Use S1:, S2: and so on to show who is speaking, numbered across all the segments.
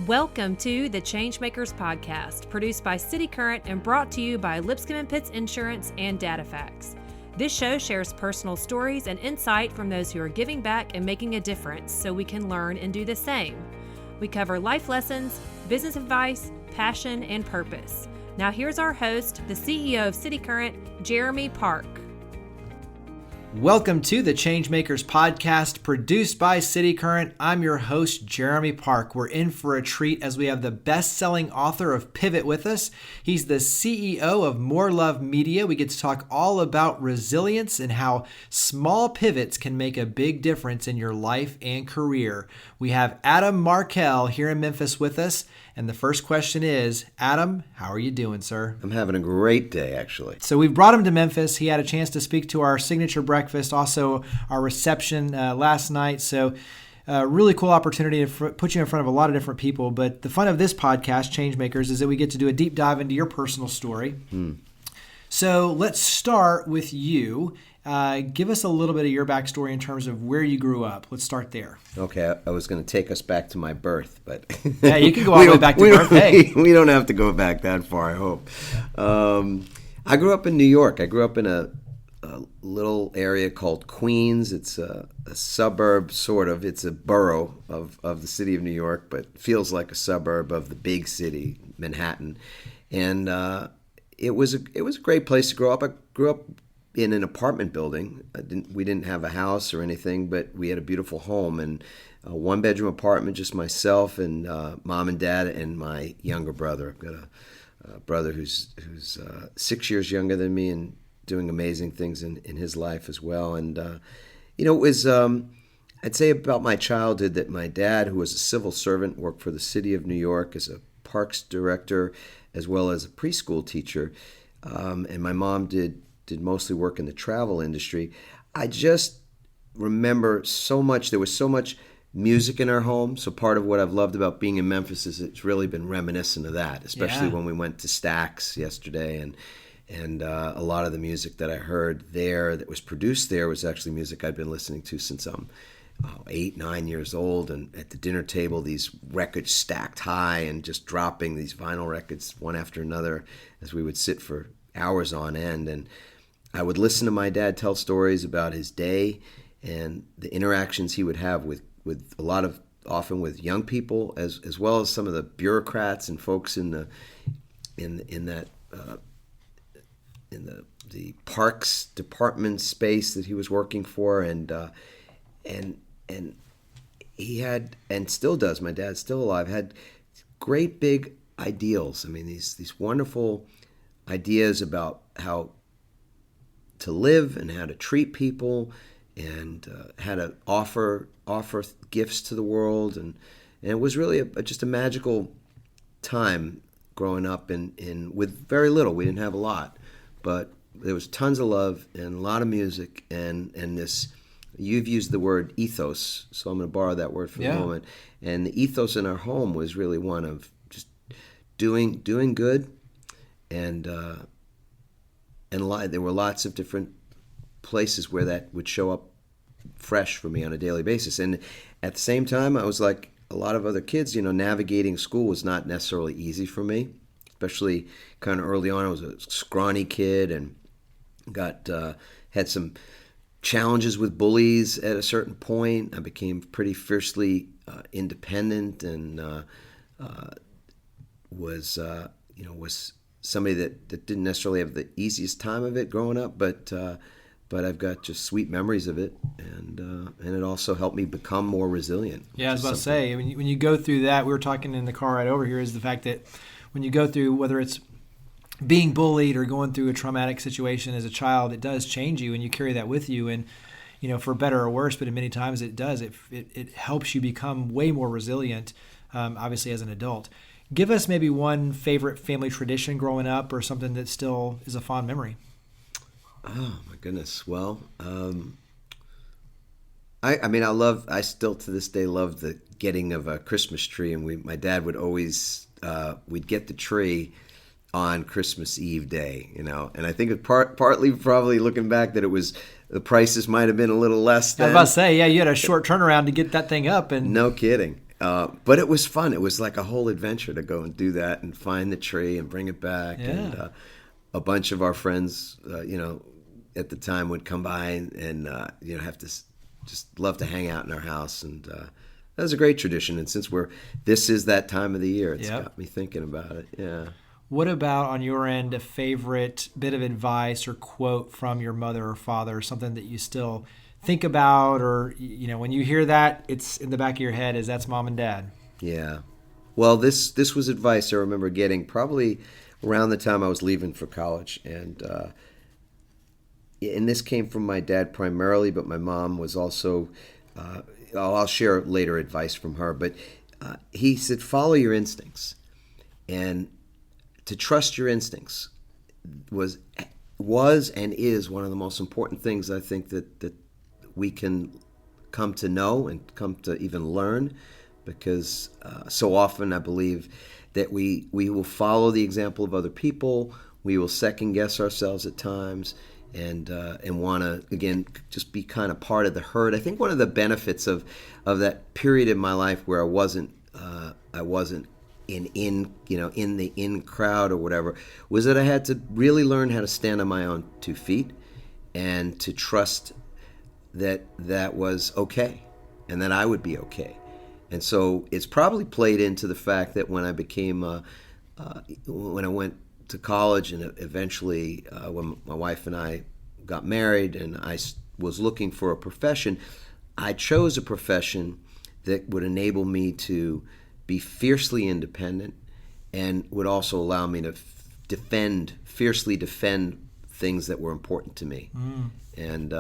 S1: Welcome to the ChangeMakers podcast, produced by City Current and brought to you by Lipscomb & Pitts Insurance and DataFacts. This show shares personal stories and insight from those who are giving back and making a difference so we can learn and do the same. We cover life lessons, business advice, passion, and purpose. Now here's our host, the CEO of City Current, Jeremy Park.
S2: Welcome to the ChangeMakers podcast produced by City Current. I'm your host, Jeremy Park. We're in for a treat as we have the best-selling author of Pivot with us. He's the CEO of More Love Media. We get to talk all about resilience and how small pivots can make a big difference in your life and career. We have Adam Markel here in Memphis with us. And the first question is, Adam, how are you doing, sir?
S3: I'm having a great day, actually.
S2: So we've brought him to Memphis. He had a chance to speak to our signature breakfast, also our reception last night. So really cool opportunity to put you in front of a lot of different people. But the fun of this podcast, ChangeMakers, is that we get to do a deep dive into your personal story. So let's start with you. Give us a little bit of your backstory in terms of where you grew up. Let's start there.
S3: Okay, I was going to take us back to my birth, but
S2: yeah, you can go all the way back to birth. Hey,
S3: we don't have to go back that far, I hope. I grew up in New York. I grew up in a little area called Queens. It's a suburb, sort of. It's a borough of the city of New York, but feels like a suburb of the big city, Manhattan. And it was a great place to grow up. I grew up in an apartment building. We didn't have a house or anything, but we had a beautiful home and a one-bedroom apartment, just myself and mom and dad and my younger brother. I've got a brother who's 6 years younger than me and doing amazing things in his life as well. And it was I'd say about my childhood that my dad, who was a civil servant, worked for the city of New York as a parks director as well as a preschool teacher, and my mom did mostly work in the travel industry. I just remember so much. There was so much music in our home. So part of what I've loved about being in Memphis is it's really been reminiscent of that, especially when we went to Stax yesterday. And a lot of the music that I heard there that was produced there was actually music I'd been listening to since I'm 8, 9 years old. And at the dinner table, these records stacked high and just dropping these vinyl records one after another as we would sit for hours on end. And I would listen to my dad tell stories about his day and the interactions he would have with often with young people as well as some of the bureaucrats and folks in the parks department space that he was working for, and he had, and still does, my dad's still alive, had great big ideals. I mean, these wonderful ideas about how to live and how to treat people and how to offer gifts to the world. And it was really just a magical time growing up in with very little. We didn't have a lot, but there was tons of love and a lot of music and this, you've used the word ethos, so I'm going to borrow that word for a moment. And the ethos in our home was really one of just doing good, and there were lots of different places where that would show up fresh for me on a daily basis. And at the same time, I was like a lot of other kids, navigating school was not necessarily easy for me, especially kind of early on. I was a scrawny kid and had some challenges with bullies at a certain point. I became pretty fiercely independent and was somebody that didn't necessarily have the easiest time of it growing up, but I've got just sweet memories of it, and it also helped me become more resilient.
S2: Yeah, I was about to say, when you go through that, we were talking in the car right over here, is the fact that when you go through, whether it's being bullied or going through a traumatic situation as a child, it does change you, and you carry that with you, and for better or worse, but many times it does. It helps you become way more resilient, obviously as an adult. Give us maybe one favorite family tradition growing up or something that still is a fond memory.
S3: Oh, my goodness. Well, I still to this day love the getting of a Christmas tree. And my dad would always, we'd get the tree on Christmas Eve day, And I think it partly probably looking back that it was, the prices might have been a little less than.
S2: I was about to say, yeah, you had a short turnaround to get that thing up. And
S3: no kidding. But it was fun. It was like a whole adventure to go and do that and find the tree and bring it back.
S2: Yeah.
S3: And a bunch of our friends, at the time would come by and have to just love to hang out in our house. And that was a great tradition. And since this is that time of the year, it's got me thinking about it. Yeah.
S2: What about on your end, a favorite bit of advice or quote from your mother or father, something that you still think about, or when you hear that, it's in the back of your head, is that's mom and dad?
S3: Yeah. Well, this was advice I remember getting probably around the time I was leaving for college, and this came from my dad primarily, but my mom was also. I'll share later advice from her, but he said, follow your instincts, and to trust your instincts was and is one of the most important things I think that we can come to know and come to even learn, because so often I believe that we will follow the example of other people, we will second guess ourselves at times, and want to again just be kind of part of the herd. I think one of the benefits of that period in my life where I wasn't in the in crowd or whatever, was that I had to really learn how to stand on my own 2 feet and to trust that was okay and that I would be okay. And so it's probably played into the fact that when I became when I went to college and eventually when my wife and I got married and I was looking for a profession, I chose a profession that would enable me to be fiercely independent and would also allow me to fiercely defend things that were important to me. And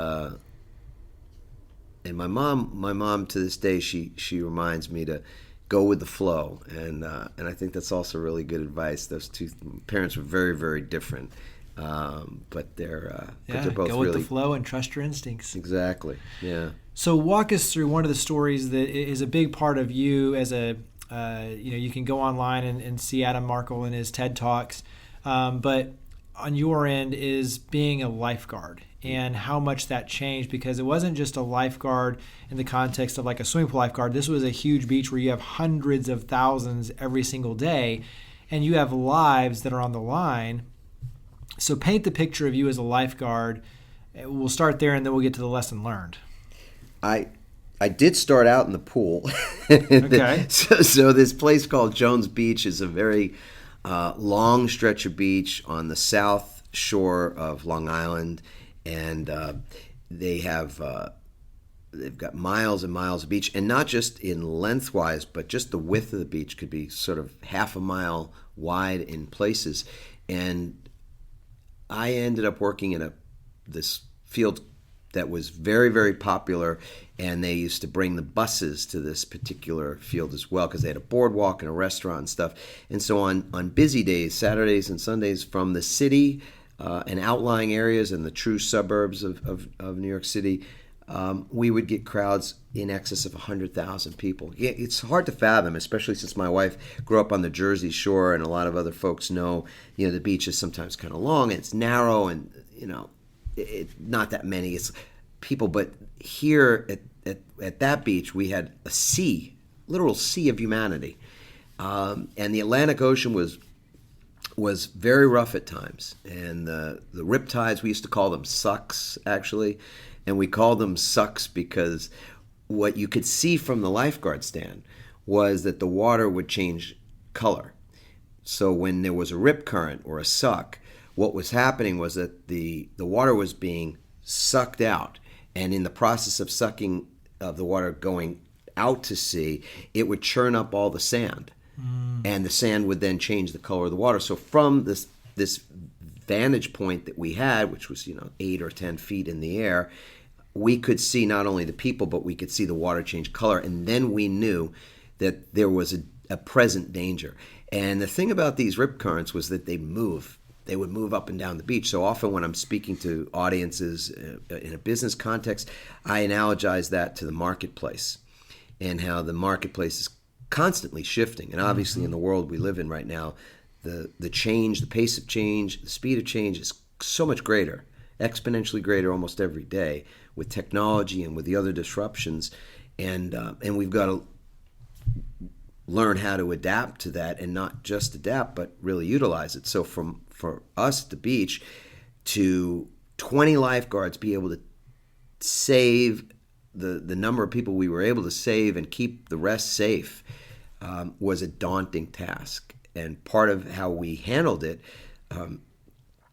S3: my mom to this day, she reminds me to go with the flow, and I think that's also really good advice. Those two parents were very, very different, but they're both
S2: go
S3: really
S2: with the flow and trust your instincts.
S3: Exactly. Yeah.
S2: So walk us through one of the stories that is a big part of you as a you can go online and see Adam Markel in his TED Talks, but on your end is being a lifeguard and how much that changed, because it wasn't just a lifeguard in the context of like a swimming pool lifeguard. This was a huge beach where you have hundreds of thousands every single day and you have lives that are on the line. So paint the picture of you as a lifeguard. We'll start there and then we'll get to the lesson learned.
S3: I did start out in the pool.
S2: Okay.
S3: So this place called Jones Beach is a very long stretch of beach on the south shore of Long Island, and they've got miles and miles of beach, and not just in lengthwise, but just the width of the beach could be sort of half a mile wide in places. And I ended up working in this field that was very, very popular, and they used to bring the buses to this particular field as well because they had a boardwalk and a restaurant and stuff. And so on busy days, Saturdays and Sundays, from the city and outlying areas and the true suburbs of New York City, we would get crowds in excess of 100,000 people. Yeah, it's hard to fathom, especially since my wife grew up on the Jersey Shore, and a lot of other folks know, the beach is sometimes kind of long and it's narrow, and not that many people, but here at that beach we had a sea, literal sea of humanity, and the Atlantic Ocean was very rough at times, and the riptides, we used to call them sucks actually, and we called them sucks because what you could see from the lifeguard stand was that the water would change color. So when there was a rip current or a suck, what was happening was that the water was being sucked out, and in the process of sucking of the water going out to sea, it would churn up all the sand, and the sand would then change the color of the water. So from this vantage point that we had, which was 8 or 10 feet in the air, we could see not only the people, but we could see the water change color, and then we knew that there was a present danger. And the thing about these rip currents was that they would move up and down the beach. So often when I'm speaking to audiences in a business context, I analogize that to the marketplace and how the marketplace is constantly shifting. And obviously in the world we live in right now, the change, the pace of change, the speed of change is so much greater, exponentially greater almost every day with technology and with the other disruptions. And we've got to learn how to adapt to that, and not just adapt, but really utilize it. So for us at the beach, to 20 lifeguards be able to save the number of people we were able to save and keep the rest safe was a daunting task. And part of how we handled it,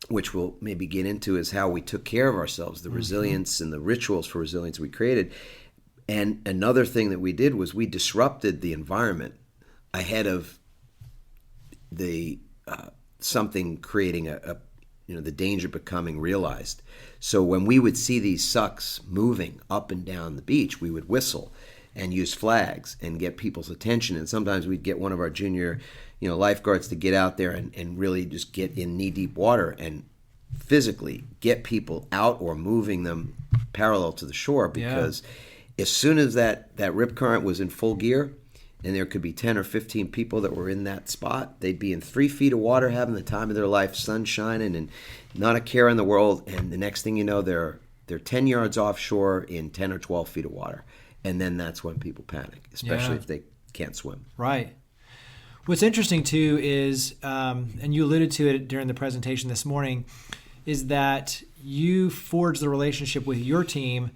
S3: which we'll maybe get into, is how we took care of ourselves, the resilience and the rituals for resilience we created. And another thing that we did was we disrupted the environment ahead of the something creating the danger becoming realized. So when we would see these sucks moving up and down the beach, we would whistle and use flags and get people's attention. And sometimes we'd get one of our junior, lifeguards to get out there and really just get in knee-deep water and physically get people out or moving them parallel to the shore, because as soon as that rip current was in full gear, and there could be 10 or 15 people that were in that spot, they'd be in 3 feet of water having the time of their life, sun shining and not a care in the world. And the next thing you know, they're 10 yards offshore in 10 or 12 feet of water. And then that's when people panic, especially if they can't swim.
S2: Right. What's interesting too is, and you alluded to it during the presentation this morning, is that you forged the relationship with your team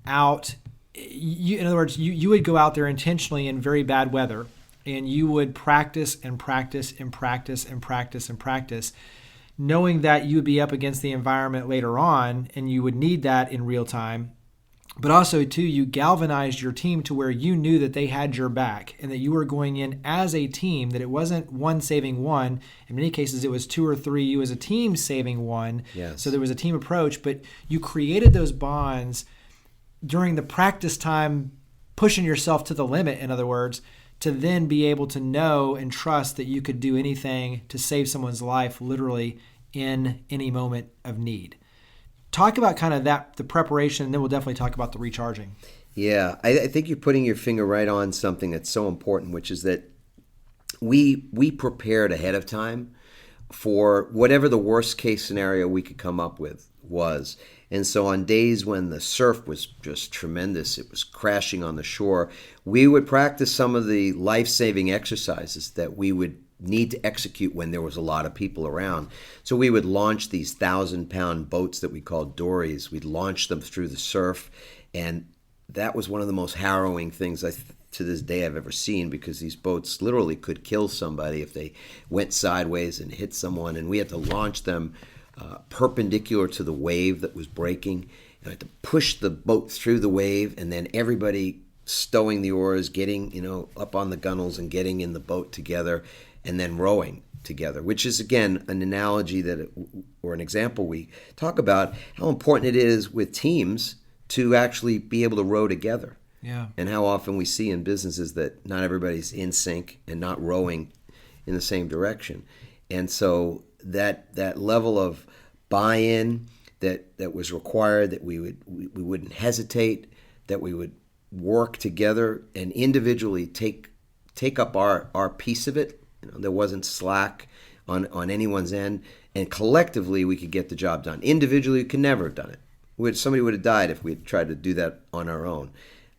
S2: out. In other words, you would go out there intentionally in very bad weather, and you would practice and practice and practice and practice and practice, knowing that you would be up against the environment later on, and you would need that in real time. But also, too, you galvanized your team to where you knew that they had your back and that you were going in as a team, that it wasn't one saving one. In many cases, it was 2 or 3, you as a team saving one.
S3: Yes.
S2: So there was a team approach, but you created those bonds during the practice time, pushing yourself to the limit, in other words, to then be able to know and trust that you could do anything to save someone's life literally in any moment of need. Talk about kind of that, the preparation, and then we'll definitely talk about the recharging.
S3: Yeah, I think you're putting your finger right on something that's so important, which is that we prepared ahead of time for whatever the worst case scenario we could come up with was. And so on days when the surf was just tremendous, it was crashing on the shore, we would practice some of the life-saving exercises that we would need to execute when there was a lot of people around. So we would launch these 1,000-pound boats that we called dories. We'd launch them through the surf, and that was one of the most harrowing things to this day I've ever seen, because these boats literally could kill somebody if they went sideways and hit someone, and we had to launch them perpendicular to the wave that was breaking. And I had to push the boat through the wave, and then everybody stowing the oars, getting up on the gunnels and getting in the boat together, and then rowing together, which is, again, an analogy or an example we talk about how important it is with teams to actually be able to row together.
S2: Yeah.
S3: And how often we see in businesses that not everybody's in sync and not rowing in the same direction. And so that level of buy-in that was required, that we wouldn't hesitate, that we would work together and individually take up our piece of it. There wasn't slack on anyone's end, and collectively we could get the job done. Individually, we could never have done it. Somebody would have died if we had tried to do that on our own.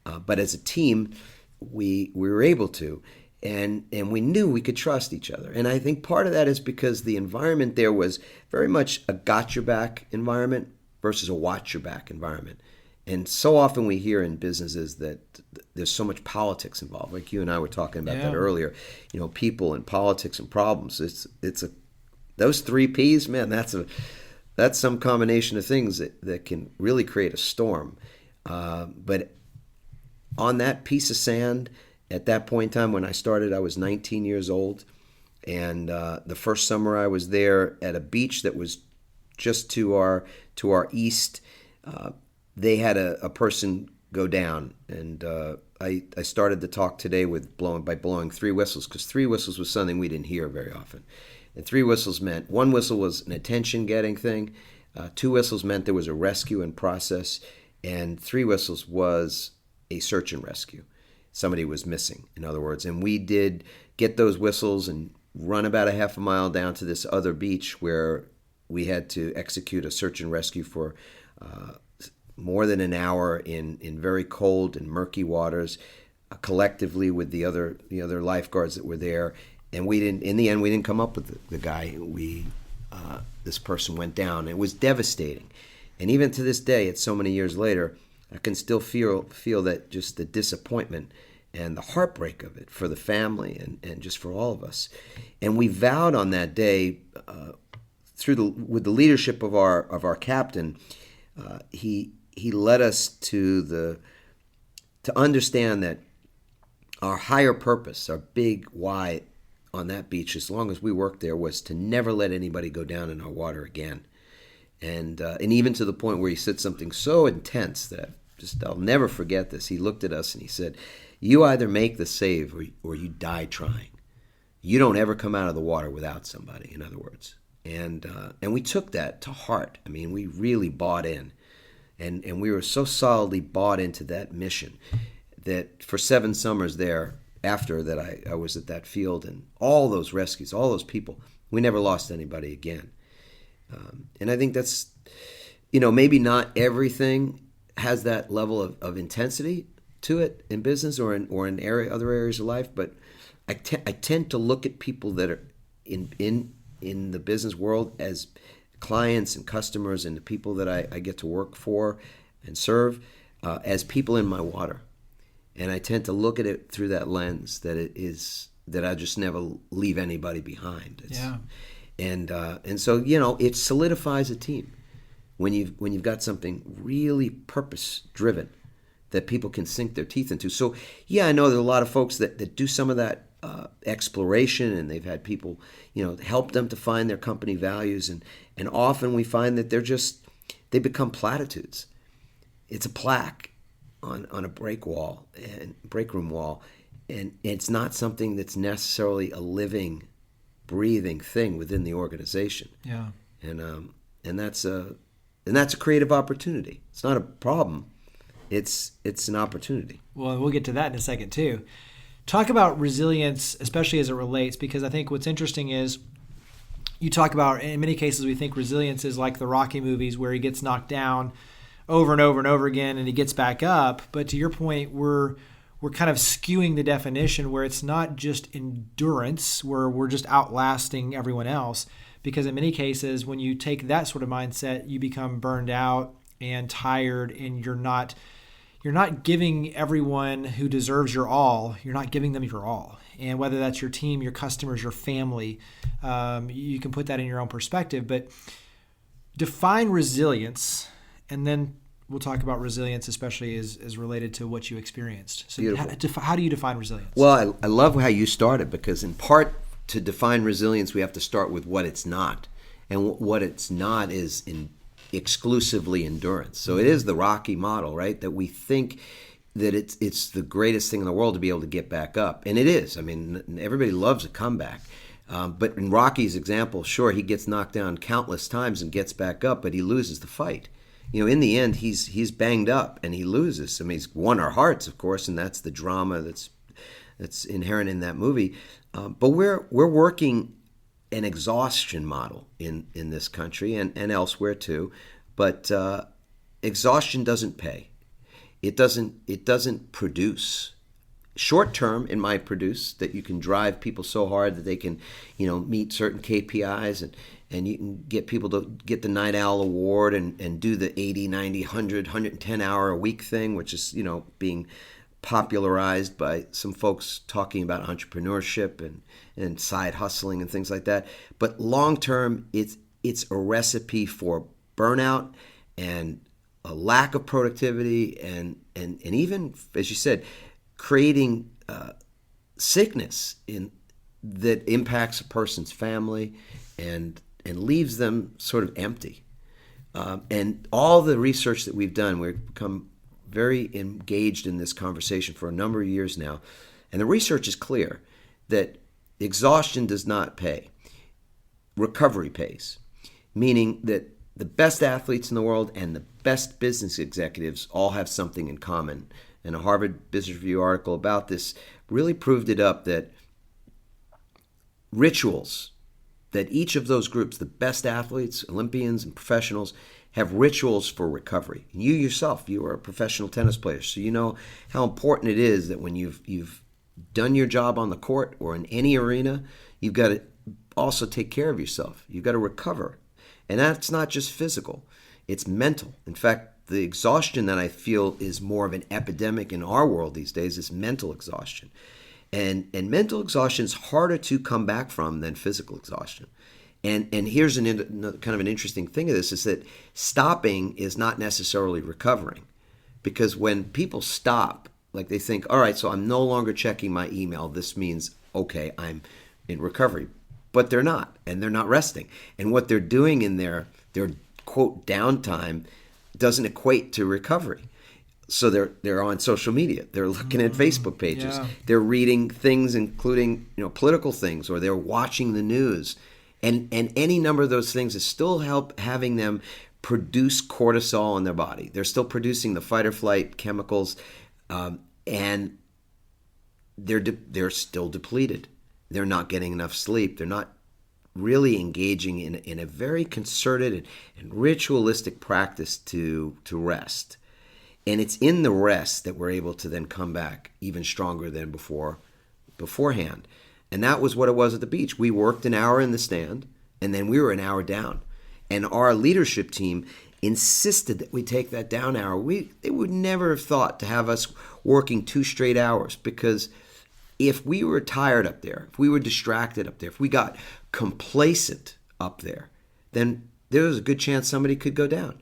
S3: But as a team, we were able to, and we knew we could trust each other. And I think part of that is because the environment there was very much a got your back environment versus a watch your back environment. And so often we hear in businesses that there's so much politics involved. Like you and I were talking about that earlier. People and politics and problems. It's those 3 Ps, man. That's some combination of things that can really create a storm. But on that piece of sand, at that point in time when I started, I was 19 years old, and the first summer I was there at a beach that was just to our east. They had a person go down, and I started the talk today by blowing 3 whistles, because 3 whistles was something we didn't hear very often. And 3 whistles meant 1 whistle was an attention-getting thing, 2 whistles meant there was a rescue in process, and 3 whistles was a search and rescue. Somebody was missing, in other words. And we did get those whistles and run about a half a mile down to this other beach where we had to execute a search and rescue for more than an hour in very cold and murky waters. collectively with the other lifeguards that were there, and we didn't. In the end, we didn't come up with the guy. This person went down. It was devastating, and even to this day, it's so many years later, I can still feel that, just the disappointment and the heartbreak of it for the family and just for all of us. And we vowed on that day, with the leadership of our captain, he led us to understand that our higher purpose, our big why on that beach, as long as we worked there, was to never let anybody go down in our water again. And even to the point where he said something so intense that I'll never forget this. He looked at us and he said, "You either make the save or you die trying. You don't ever come out of the water without somebody," in other words. And we took that to heart. I mean, we really bought in. And we were so solidly bought into that mission that for 7 summers there, after that I was at that field, and all those rescues, all those people, we never lost anybody again. And I think that's, maybe not everything has that level of intensity to it in business or in other areas of life, but I tend to look at people that are in the business world as clients and customers, and the people that I get to work for and serve as people in my water. And I tend to look at it through that lens that I just never leave anybody behind. And so, it solidifies a team when you've got something really purpose driven that people can sink their teeth into. So yeah, I know there's a lot of folks that do some of that exploration, and they've had people, help them to find their company values, and often we find that they become platitudes. It's a plaque on a break room wall, and it's not something that's necessarily a living, breathing thing within the organization.
S2: Yeah.
S3: And that's a creative opportunity. It's not a problem. It's an opportunity.
S2: Well, we'll get to that in a second too. Talk about resilience, especially as it relates, because I think what's interesting is you talk about, in many cases, we think resilience is like the Rocky movies where he gets knocked down over and over and over again and he gets back up. But to your point, we're kind of skewing the definition where it's not just endurance, where we're just outlasting everyone else. Because in many cases, when you take that sort of mindset, you become burned out and tired, and you're not giving everyone who deserves your all, you're not giving them your all. And whether that's your team, your customers, your family, you can put that in your own perspective. But define resilience, and then we'll talk about resilience, especially as related to what you experienced. So how do you define resilience?
S3: Well, I love how you started, because in part, to define resilience, we have to start with what it's not. And what it's not is exclusively endurance. So it is the Rocky model, right? That we think that it's the greatest thing in the world to be able to get back up. And it is. I mean, everybody loves a comeback. But in Rocky's example, sure, he gets knocked down countless times and gets back up, but he loses the fight. In the end, he's banged up and he loses. I mean, he's won our hearts, of course, and that's the drama that's inherent in that movie. But we're working an exhaustion model in this country and elsewhere too. But exhaustion doesn't pay. It doesn't produce. Short term, it might produce that you can drive people so hard that they can, meet certain KPIs, and you can get people to get the Night Owl Award and do the 80, 90, 100, 110 hour a week thing, which is, being popularized by some folks talking about entrepreneurship and side hustling and things like that. But long term, it's a recipe for burnout and a lack of productivity and even, as you said, creating sickness that impacts a person's family and leaves them sort of empty. And all the research that we've done, we've become very engaged in this conversation for a number of years now. And the research is clear that exhaustion does not pay. Recovery pays, meaning that the best athletes in the world and the best business executives all have something in common. And a Harvard Business Review article about this really proved it up, that rituals that each of those groups, the best athletes, Olympians, and professionals, have rituals for recovery. You yourself, you are a professional tennis player, so you know how important it is that when you've done your job on the court or in any arena, you've got to also take care of yourself. You've got to recover. And that's not just physical, it's mental. In fact, the exhaustion that I feel is more of an epidemic in our world these days is mental exhaustion. And mental exhaustion is harder to come back from than physical exhaustion. And here's another kind of an interesting thing of this is that stopping is not necessarily recovering. Because when people stop, like they think, all right, so I'm no longer checking my email. This means, okay, I'm in recovery. But they're not, and they're not resting. And what they're doing in their quote downtime doesn't equate to recovery. So they're on social media. They're looking at Facebook pages. Yeah. They're reading things, including political things, or they're watching the news, and any number of those things is still having them produce cortisol in their body. They're still producing the fight or flight chemicals, and they're still depleted. They're not getting enough sleep. They're not really engaging in a very concerted and ritualistic practice to rest. And it's in the rest that we're able to then come back even stronger than beforehand. And that was what it was at the beach. We worked an hour in the stand, and then we were an hour down. And our leadership team insisted that we take that down hour. They would never have thought to have us working 2 straight hours, because if we were tired up there, if we were distracted up there, if we got complacent up there, then there was a good chance somebody could go down.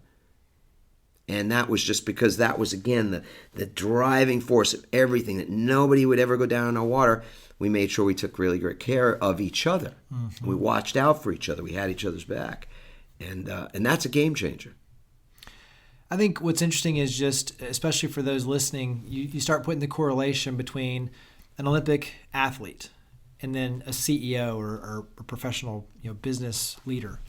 S3: And that was just because that was, again, the driving force of everything, that nobody would ever go down in our water. We made sure we took really great care of each other. Mm-hmm. We watched out for each other. We had each other's back. And that's a game changer.
S2: I think what's interesting is just, especially for those listening, you start putting the correlation between an Olympic athlete and then a CEO or a professional business leader.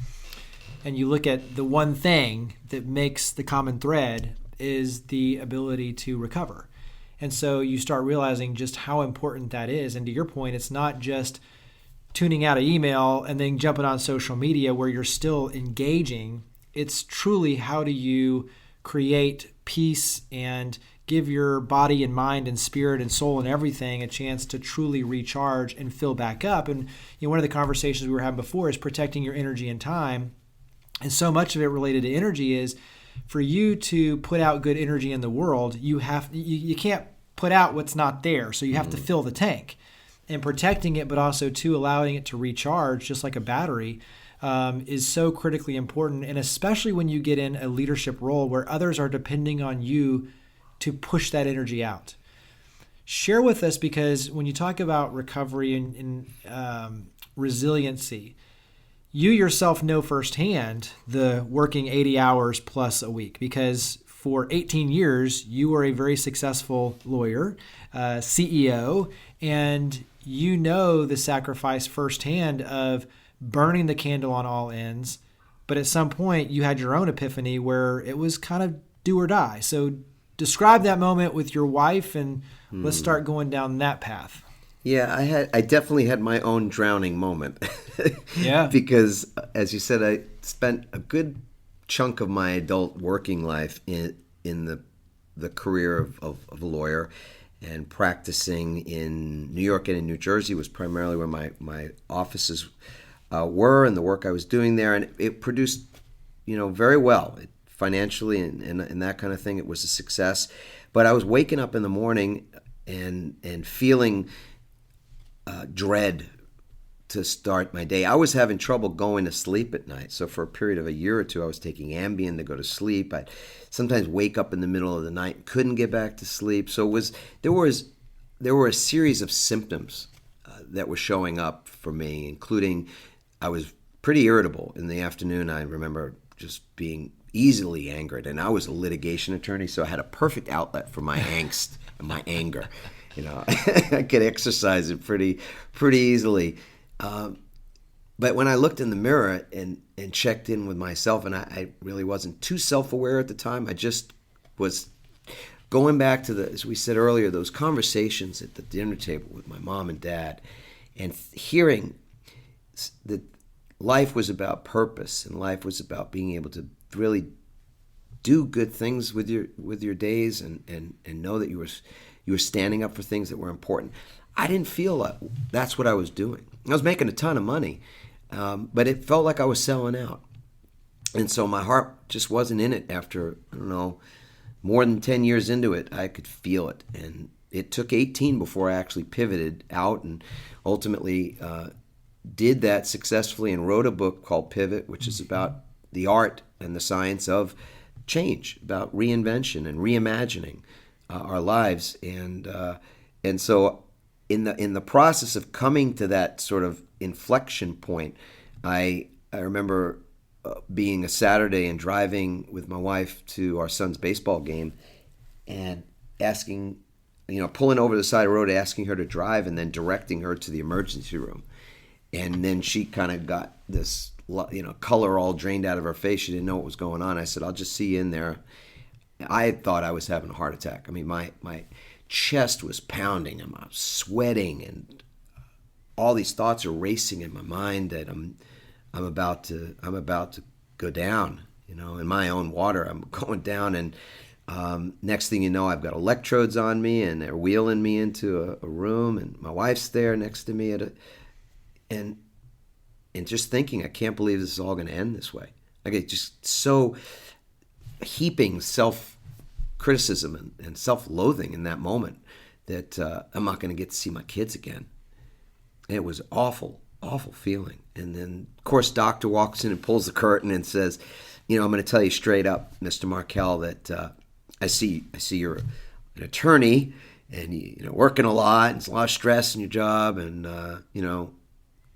S2: And you look at the one thing that makes the common thread is the ability to recover. And so you start realizing just how important that is. And to your point, it's not just tuning out an email and then jumping on social media where you're still engaging. It's truly, how do you create peace and give your body and mind and spirit and soul and everything a chance to truly recharge and fill back up. And one of the conversations we were having before is protecting your energy and time. And so much of it related to energy is, for you to put out good energy in the world, you can't put out what's not there. So you have to fill the tank, and protecting it, but also to allowing it to recharge just like a battery is so critically important. And especially when you get in a leadership role where others are depending on you to push that energy out. Share with us, because when you talk about recovery and resiliency, you yourself know firsthand the working 80 hours plus a week, because for 18 years, you were a very successful lawyer, CEO, and you know the sacrifice firsthand of burning the candle on all ends. But at some point, you had your own epiphany where it was kind of do or die. So describe that moment with your wife, and let's start going down that path.
S3: Yeah, I definitely had my own drowning moment.
S2: Yeah.
S3: Because, as you said, I spent a good chunk of my adult working life in the career of a lawyer, and practicing in New York and in New Jersey was primarily where my offices were, and the work I was doing there. And it produced, very well financially and that kind of thing. It was a success. But I was waking up in the morning and feeling dread to start my day. I was having trouble going to sleep at night. So for a period of a year or two, I was taking Ambien to go to sleep. I'd sometimes wake up in the middle of the night, couldn't get back to sleep. So there were a series of symptoms that were showing up for me, including I was pretty irritable in the afternoon. I remember just being easily angered, and I was a litigation attorney, so I had a perfect outlet for my angst and my anger. I could exercise it pretty easily. But when I looked in the mirror and checked in with myself, and I really wasn't too self-aware at the time, I just was going back to as we said earlier, those conversations at the dinner table with my mom and dad, and hearing that life was about purpose, and life was about being able to really do good things with your days and know that you were standing up for things that were important. I didn't feel like that's what I was doing. I was making a ton of money, but it felt like I was selling out. And so my heart just wasn't in it after, I don't know, more than 10 years into it. I could feel it. And it took 18 before I actually pivoted out and ultimately did that successfully and wrote a book called Pivot, which is about the art and the science of change, about reinvention and reimagining our lives. And so in the process of coming to that sort of inflection point, I remember being a Saturday and driving with my wife to our son's baseball game and asking, pulling over the side of the road, asking her to drive and then directing her to the emergency room. And then she kind of got this, color all drained out of her face. She didn't know what was going on. I said, I'll just see you in there. I thought I was having a heart attack. I mean, my chest was pounding and I was sweating and all these thoughts are racing in my mind that I'm about to go down, in my own water. I'm going down, and next thing you know, I've got electrodes on me, and they're wheeling me into a room, and my wife's there next to me and just thinking, I can't believe this is all going to end this way. I get just so heaping self-criticism and self-loathing in that moment that I'm not going to get to see my kids again. And it was awful feeling. And then, of course, doctor walks in and pulls the curtain and says, I'm going to tell you straight up, Mr. Markel, that I see you're an attorney and working a lot, and there's a lot of stress in your job, and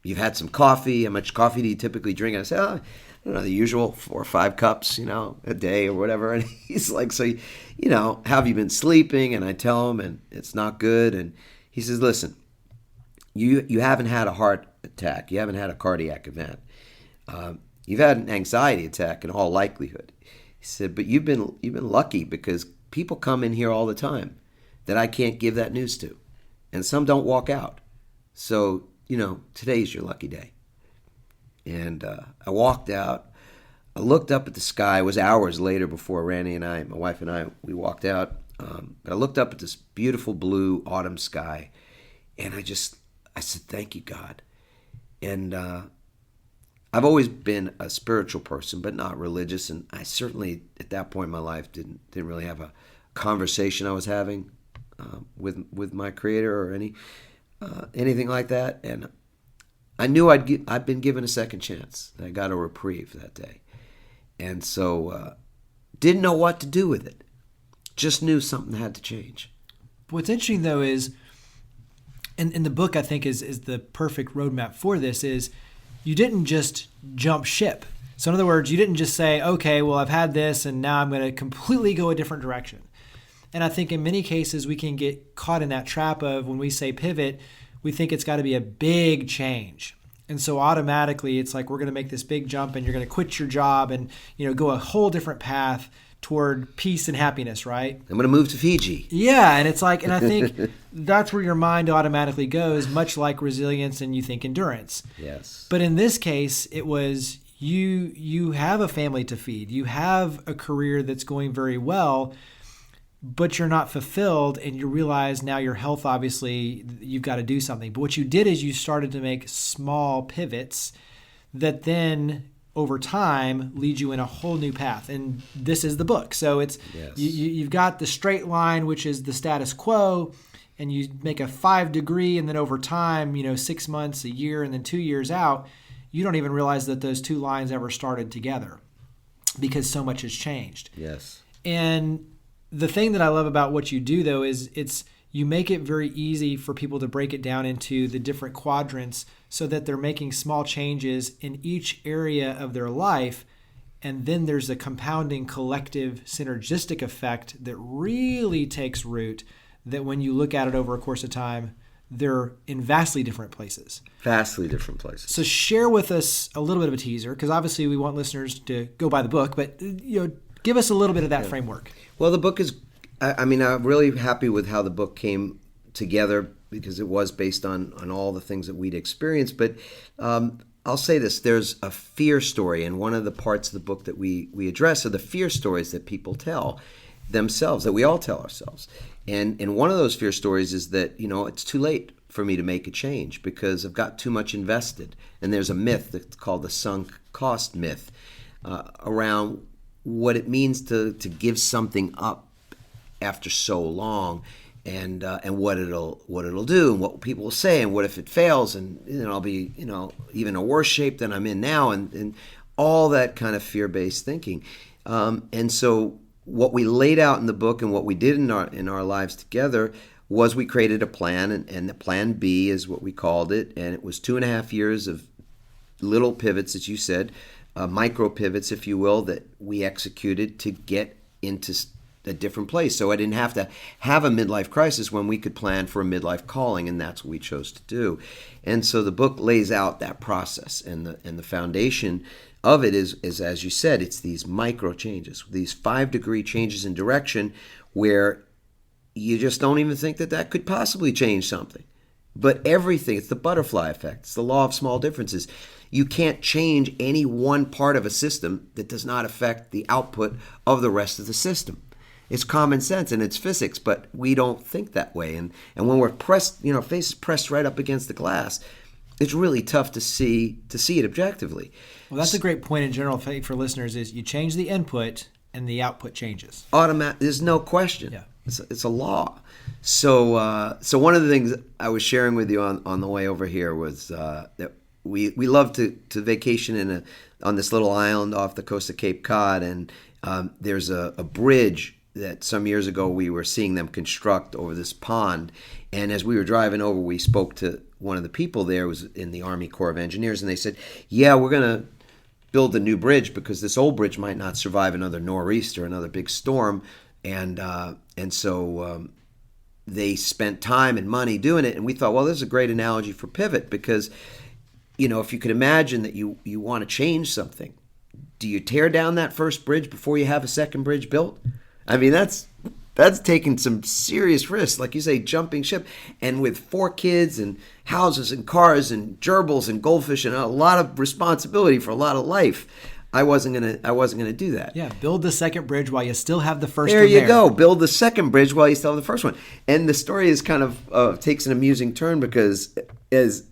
S3: you've had some coffee. How much coffee do you typically drink? And I say, I don't know, the usual 4 or 5 cups, a day or whatever. And he's like, so, have you been sleeping? And I tell him, and it's not good. And he says, listen, you haven't had a heart attack. You haven't had a cardiac event. You've had an anxiety attack in all likelihood. He said, but you've been lucky because people come in here all the time that I can't give that news to. And some don't walk out. So, today's your lucky day. And I walked out. I looked up at the sky. It was hours later before Randy and I, my wife and I, we walked out. But I looked up at this beautiful blue autumn sky. And I said, thank you, God. And I've always been a spiritual person, but not religious. And I certainly, at that point in my life, didn't really have a conversation I was having with my Creator or anything like that. And I knew I'd been given a second chance. I got a reprieve that day. And so didn't know what to do with it. Just knew something had to change.
S2: What's interesting, though, is, in the book, I think is the perfect roadmap for this, is you didn't just jump ship. So in other words, you didn't just say, okay, well, I've had this and now I'm going to completely go a different direction. And I think in many cases we can get caught in that trap of, when we say pivot, we think it's got to be a big change. And so automatically it's like, we're going to make this big jump and you're going to quit your job and go a whole different path toward peace and happiness, right?
S3: I'm going to move to Fiji.
S2: Yeah, and it's like, and I think that's where your mind automatically goes, much like resilience and you think endurance.
S3: Yes.
S2: But in this case, it was you have a family to feed. You have a career that's going very well, but you're not fulfilled, and you realize now your health, obviously, you've got to do something. But what you did is you started to make small pivots that then over time lead you in a whole new path. And this is the book. So it's
S3: yes.
S2: You've got the straight line, which is the status quo, and you make a 5-degree, and then over time, 6 months, a year, and then 2 years out, you don't even realize that those two lines ever started together because so much has changed.
S3: Yes.
S2: And the thing that I love about what you do, though, is you make it very easy for people to break it down into the different quadrants so that they're making small changes in each area of their life. And then there's a compounding collective synergistic effect that really takes root, that when you look at it over a course of time, they're in vastly different places.
S3: Vastly different places.
S2: So share with us a little bit of a teaser, because obviously we want listeners to go buy the book, but give us a little bit of that framework.
S3: Well, the book is, I'm really happy with how the book came together, because it was based on all the things that we'd experienced. But I'll say this, there's a fear story, and one of the parts of the book that we address are the fear stories that people tell themselves, that we all tell ourselves. And one of those fear stories is that, it's too late for me to make a change because I've got too much invested. And there's a myth that's called the sunk cost myth around what it means to give something up after so long, and what it'll do, and what people will say, and what if it fails, and I'll be even a worse shape than I'm in now, and all that kind of fear-based thinking. And so what we laid out in the book and what we did in our lives together was we created a plan, and the plan B is what we called it, and it was 2.5 years of little pivots, as you said, micro pivots, if you will, that we executed to get into a different place. So I didn't have to have a midlife crisis when we could plan for a midlife calling, and that's what we chose to do. And so the book lays out that process, and the foundation of it is, as you said, it's these micro changes, these 5-degree changes in direction where you just don't even think that could possibly change something. But everything, it's the butterfly effect. It's the law of small differences. You can't change any one part of a system that does not affect the output of the rest of the system. It's common sense and it's physics, but we don't think that way. And when we're pressed, faces pressed right up against the glass, it's really tough to see it objectively.
S2: Well, that's a great point in general for listeners is you change the input and the output changes.
S3: There's no question.
S2: Yeah.
S3: It's a law. So one of the things I was sharing with you on the way over here was that we love to vacation on this little island off the coast of Cape Cod, and there's a bridge that some years ago we were seeing them construct over this pond. And as we were driving over, we spoke to one of the people there, was in the Army Corps of Engineers, and they said, yeah, we're going to build a new bridge because this old bridge might not survive another nor'easter, another big storm. And so they spent time and money doing it. And we thought, well, this is a great analogy for pivot because, if you could imagine that you want to change something, do you tear down that first bridge before you have a second bridge built? I mean, that's taking some serious risks, like you say, jumping ship. And with 4 kids and houses and cars and gerbils and goldfish and a lot of responsibility for a lot of life, I wasn't gonna do that.
S2: Yeah, build the second bridge while you still have the first one
S3: there. There you go. Build the second bridge while you still have the first one. And the story is kind of takes an amusing turn because as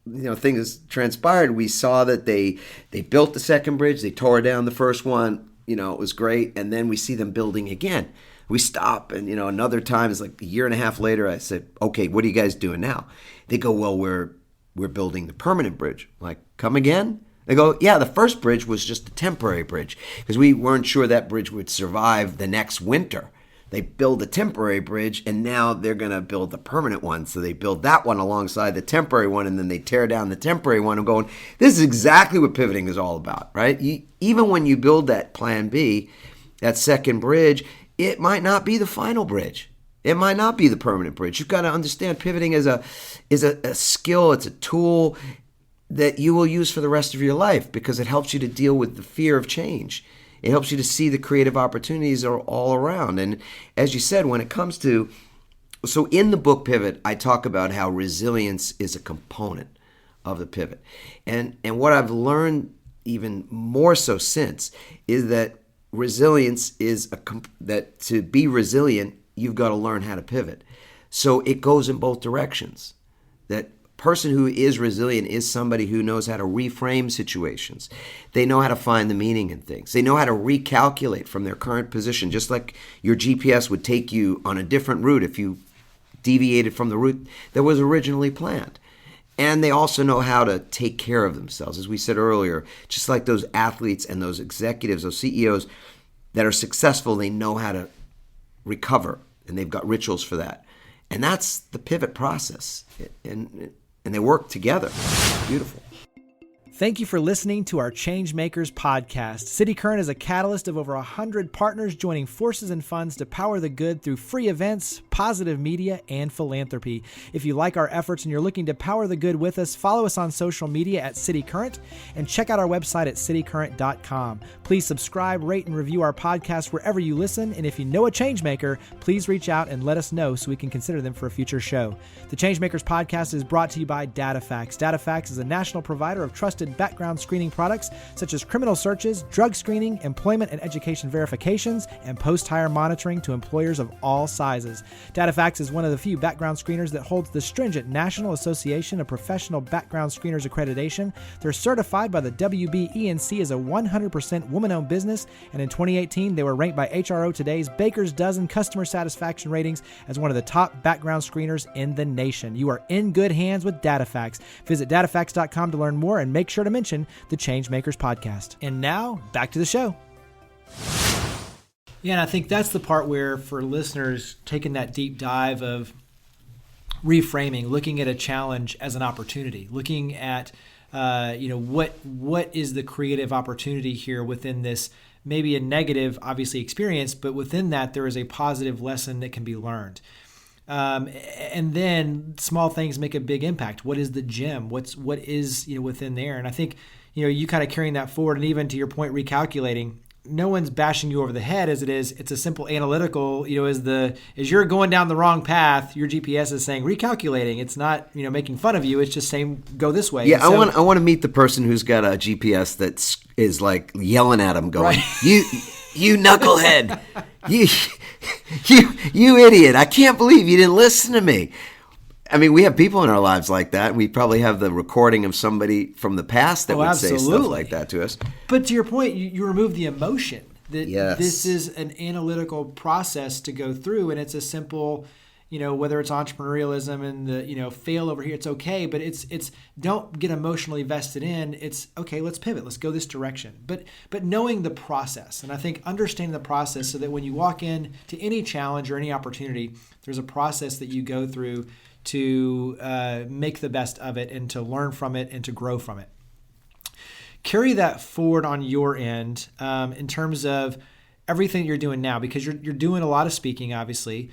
S3: things transpired, we saw that they built the second bridge, they tore down the first one. It was great. And then we see them building again. We stop, and another time, it's like a year and a half later, I said, okay, what are you guys doing now? They go, well, we're building the permanent bridge. I'm like, come again? They go, yeah, the first bridge was just a temporary bridge because we weren't sure that bridge would survive the next winter. They build a temporary bridge, and now they're going to build the permanent one. So they build that one alongside the temporary one, and then they tear down the temporary one. I'm going, this is exactly what pivoting is all about, right? Even when you build that plan B, that second bridge, it might not be the final bridge. It might not be the permanent bridge. You've got to understand pivoting is a skill. It's a tool that you will use for the rest of your life because it helps you to deal with the fear of change. It helps you to see the creative opportunities are all around. And as you said, when it comes to, so in the book Pivot, I talk about how resilience is a component of the pivot. And what I've learned even more so since is that resilience is that to be resilient, you've got to learn how to pivot. So it goes in both directions. That person who is resilient is somebody who knows how to reframe situations. They know how to find the meaning in things. They know how to recalculate from their current position, just like your GPS would take you on a different route if you deviated from the route that was originally planned. And they also know how to take care of themselves. As we said earlier, just like those athletes and those executives, those CEOs that are successful, they know how to recover, and they've got rituals for that. And that's the pivot process. And they work together. It's beautiful.
S2: Thank you for listening to our ChangeMakers podcast. City Current is a catalyst of over 100 partners joining forces and funds to power the good through free events, positive media, and philanthropy. If you like our efforts and you're looking to power the good with us, follow us on social media at City Current and check out our website at citycurrent.com. Please subscribe, rate, and review our podcast wherever you listen. And if you know a changemaker, please reach out and let us know so we can consider them for a future show. The ChangeMakers podcast is brought to you by DataFacts. DataFacts is a national provider of trusted background screening products such as criminal searches, drug screening, employment and education verifications, and post-hire monitoring to employers of all sizes. DataFacts is one of the few background screeners that holds the stringent National Association of Professional Background Screeners accreditation. They're certified by the WBENC as a 100% woman-owned business, and in 2018, they were ranked by HRO Today's Baker's Dozen customer satisfaction ratings as one of the top background screeners in the nation. You are in good hands with DataFacts. Visit datafacts.com to learn more and make sure to mention the ChangeMakers podcast. And now, back to the show. Yeah, and I think that's the part where, for listeners, taking that deep dive of reframing, looking at a challenge as an opportunity, looking at what is the creative opportunity here within this, maybe a negative, obviously, experience, but within that there is a positive lesson that can be learned. And then small things make a big impact. What is the gem? What is within there? And I think you kind of carrying that forward, and even to your point, recalculating. No one's bashing you over the head as it is. It's a simple analytical, as you're going down the wrong path, your GPS is saying recalculating. It's not, making fun of you. It's just saying go this way.
S3: Yeah, I want to meet the person who's got a GPS that is like yelling at him going, right. You knucklehead. you idiot. I can't believe you didn't listen to me. I mean, we have people in our lives like that. We probably have the recording of somebody from the past that would say stuff like that to us.
S2: But to your point, you remove the emotion. That
S3: yes.
S2: This is an analytical process to go through, and it's a simple, whether it's entrepreneurialism and the, fail over here, it's okay. But it's don't get emotionally vested in. It's okay. Let's pivot. Let's go this direction. But knowing the process, and I think understanding the process, so that when you walk in to any challenge or any opportunity, there's a process that you go through to make the best of it and to learn from it and to grow from it. Carry that forward on your end in terms of everything you're doing now, because you're doing a lot of speaking, obviously.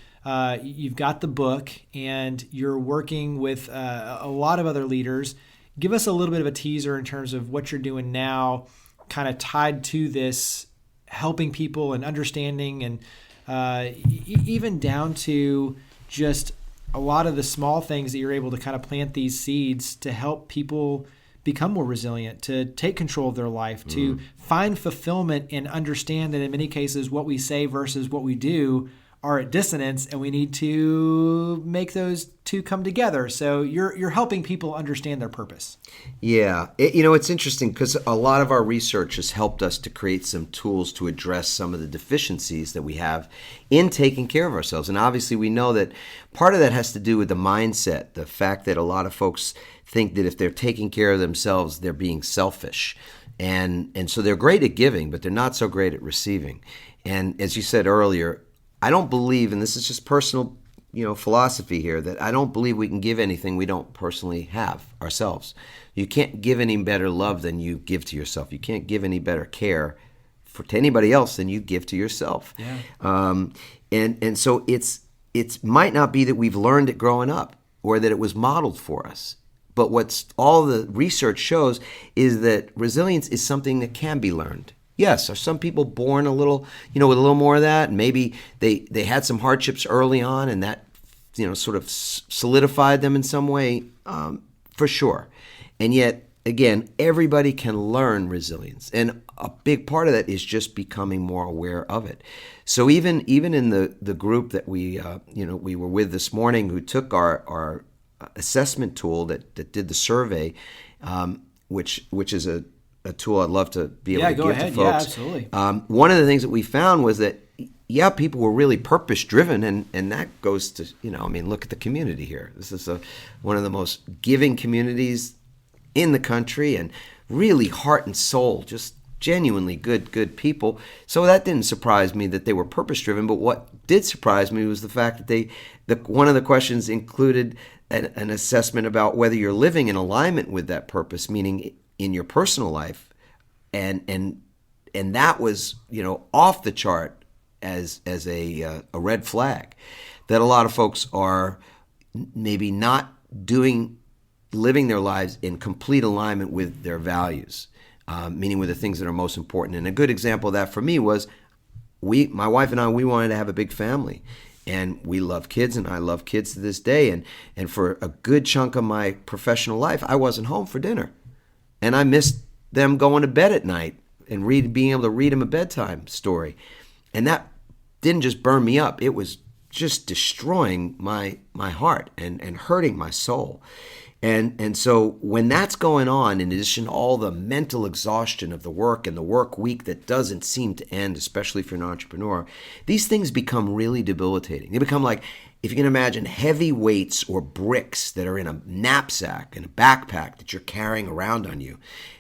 S2: You've got the book and you're working with a lot of other leaders. Give us a little bit of a teaser in terms of what you're doing now, kind of tied to this, helping people and understanding, and even down to just a lot of the small things that you're able to kind of plant these seeds to help people become more resilient, to take control of their life, to find fulfillment and understand that in many cases what we say versus what we do are at dissonance, and we need to make those two come together. So you're helping people understand their purpose.
S3: Yeah. It's interesting because a lot of our research has helped us to create some tools to address some of the deficiencies that we have in taking care of ourselves. And obviously we know that part of that has to do with the mindset, the fact that a lot of folks think that if they're taking care of themselves, they're being selfish. And so they're great at giving, but they're not so great at receiving. And as you said earlier, I don't believe, and this is just personal, philosophy here, that I don't believe we can give anything we don't personally have ourselves. You can't give any better love than you give to yourself. You can't give any better care to anybody else than you give to yourself.
S2: Yeah.
S3: And so it might not be that we've learned it growing up or that it was modeled for us. But what's all the research shows is that resilience is something that can be learned. Yes, are some people born a little, with a little more of that? And maybe they had some hardships early on and that, sort of solidified them in some way, for sure. And yet, again, everybody can learn resilience. And a big part of that is just becoming more aware of it. So even in the group that we were with this morning, who took our assessment tool that did the survey, which is a tool I'd love to be able to give to folks.
S2: Yeah, absolutely.
S3: One of the things that we found was that, people were really purpose-driven, and that goes to, look at the community here. This is one of the most giving communities in the country, and really heart and soul, just genuinely good people. So that didn't surprise me that they were purpose-driven, but what did surprise me was the fact that one of the questions included an assessment about whether you're living in alignment with that purpose, meaning in your personal life, and that was off the chart as a red flag. that a lot of folks are maybe not living their lives in complete alignment with their values, meaning with the things that are most important. And a good example of that for me was my wife and I, we wanted to have a big family. And we love kids, and I love kids to this day. And for a good chunk of my professional life, I wasn't home for dinner. And I missed them going to bed at night and being able to read them a bedtime story. And that didn't just burn me up. It was just destroying my heart and hurting my soul. And so when that's going on, in addition to all the mental exhaustion of the work and the work week that doesn't seem to end, especially if you're an entrepreneur, these things become really debilitating. They become like, if you can imagine, heavy weights or bricks that are in a knapsack, in a backpack that you're carrying around on you.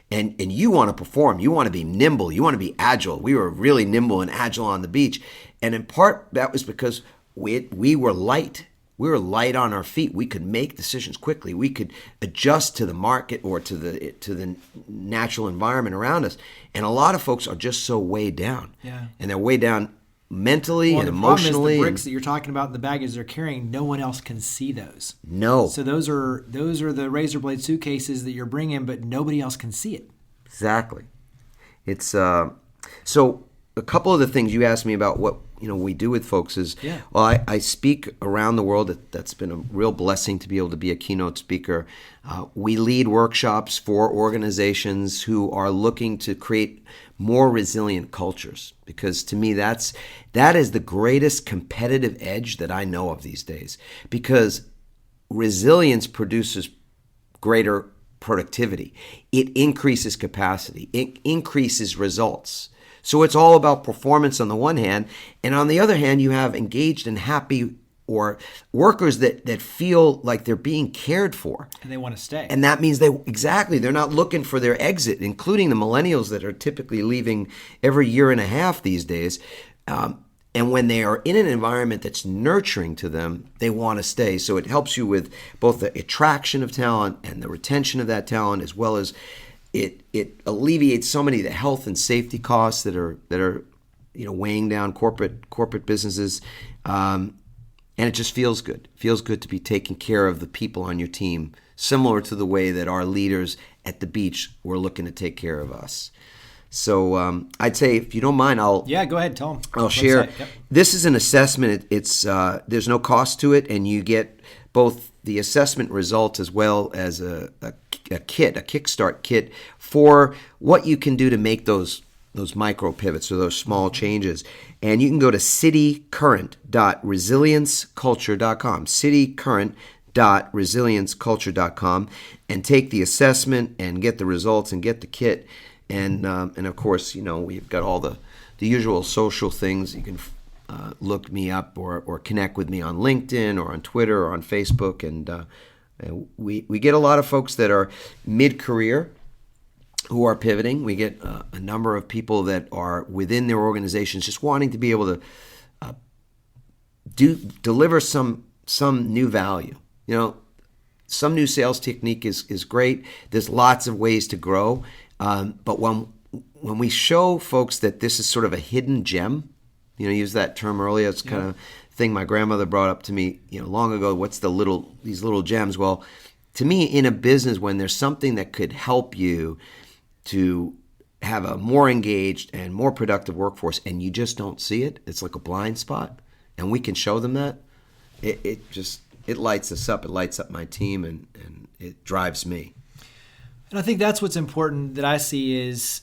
S3: And you want to perform. You want to be nimble. You want to be agile. We were really nimble and agile on the beach. And in part, that was because we were light. We were light on our feet. We could make decisions quickly. We could adjust to the market or to the natural environment around us. And a lot of folks are just so weighed down.
S2: Yeah.
S3: And they're weighed down mentally and
S2: the
S3: emotionally.
S2: Problem is the bricks that you're talking about, the baggage they're carrying, no one else can see those.
S3: No.
S2: So those are the razor blade suitcases that you're bringing, but nobody else can see it.
S3: Exactly. It's so a couple of the things you asked me about what we do with folks is, well, I speak around the world. That's been a real blessing to be able to be a keynote speaker. We lead workshops for organizations who are looking to create more resilient cultures, because to me that is the greatest competitive edge that I know of these days, because resilience produces greater productivity. It increases capacity. It increases results. So it's all about performance on the one hand, and on the other hand, you have engaged and happy or workers that feel like they're being cared for.
S2: And they want to stay.
S3: And that means they're not looking for their exit, including the millennials that are typically leaving every year and a half these days. And when they are in an environment that's nurturing to them, they want to stay. So it helps you with both the attraction of talent and the retention of that talent, as well as it alleviates so many of the health and safety costs that are weighing down corporate businesses, and it just feels good. It feels good to be taking care of the people on your team, similar to the way that our leaders at the beach were looking to take care of us. So I'd say, if you don't mind,
S2: go ahead, tell them.
S3: I'll share. Yep. This is an assessment. It's there's no cost to it, and you get both the assessment results as well as a kickstart kit for what you can do to make those micro pivots or those small changes. And you can go to citycurrent.resilienceculture.com, citycurrent.resilienceculture.com, and take the assessment and get the results and get the kit. And of course, we've got all the usual social things. You can look me up or connect with me on LinkedIn or on Twitter or on Facebook. And we get a lot of folks that are mid-career who are pivoting. We get a number of people that are within their organizations just wanting to be able to deliver some new value. Some new sales technique is great. There's lots of ways to grow. But when we show folks that this is sort of a hidden gem, use that term earlier, it's kind of thing my grandmother brought up to me, long ago. What's these little gems? Well, to me, in a business, when there's something that could help you to have a more engaged and more productive workforce, and you just don't see it, it's like a blind spot, and we can show them that, it lights us up. It lights up my team, and it drives me.
S2: And I think that's what's important that I see is